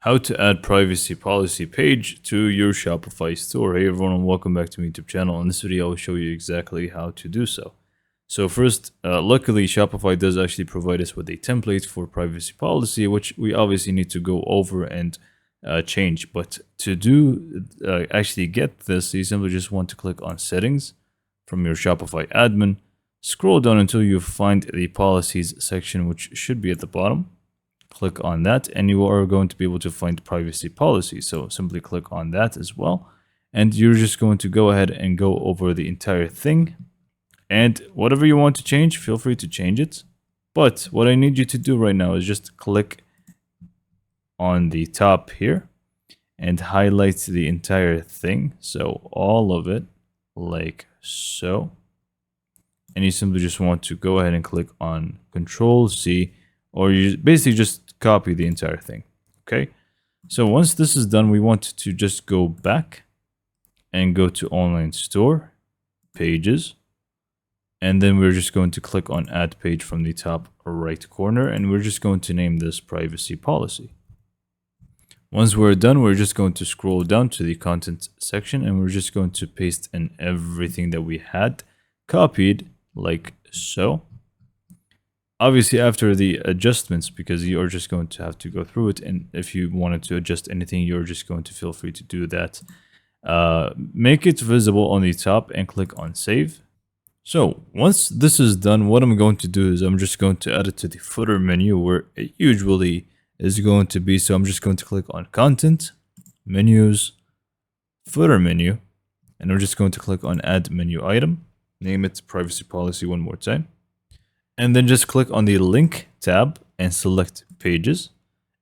How to add privacy policy page to your Shopify store. Hey everyone, and welcome back to my YouTube channel. In this video, I will show you exactly how to do so. So first, luckily Shopify does actually provide us with a template for privacy policy, which we obviously need to go over and change. But to do actually get this, you simply just want to click on settings from your Shopify admin, scroll down until you find the policies section, which should be at the bottom. Click on that and you are going to be able to find privacy policy. So simply click on that as well. And you're just going to go ahead and go over the entire thing. And whatever you want to change, feel free to change it. But what I need you to do right now is just click on the top here and highlight the entire thing. So all of it like so. And you simply just want to go ahead and click on Control C, or you basically just copy the entire thing. Okay, so once this is done, we want to just go back and go to online store pages, and then we're just going to click on add page from the top right corner, and we're just going to name this privacy policy. Once we're done, we're just going to scroll down to the content section, and we're just going to paste in everything that we had copied like so. Obviously after the adjustments, because you are just going to have to go through it, and if you wanted to adjust anything, you're just going to feel free to do that. Make it visible on the top and click on save. So once this is done, what I'm going to do is I'm just going to add it to the footer menu where it usually is going to be. So I'm just going to click on content, menus, footer menu, and I'm just going to click on add menu item, name it privacy policy one more time. And then just click on the link tab and select pages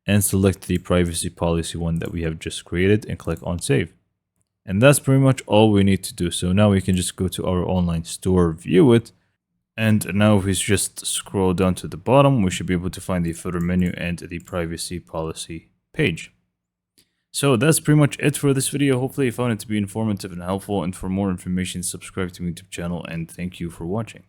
and select the privacy policy one that we have just created and click on save. And that's pretty much all we need to do. So now we can just go to our online store, view it. And now if we just scroll down to the bottom, we should be able to find the footer menu and the privacy policy page. So that's pretty much it for this video. Hopefully you found it to be informative and helpful. And for more information, subscribe to my YouTube channel, and thank you for watching.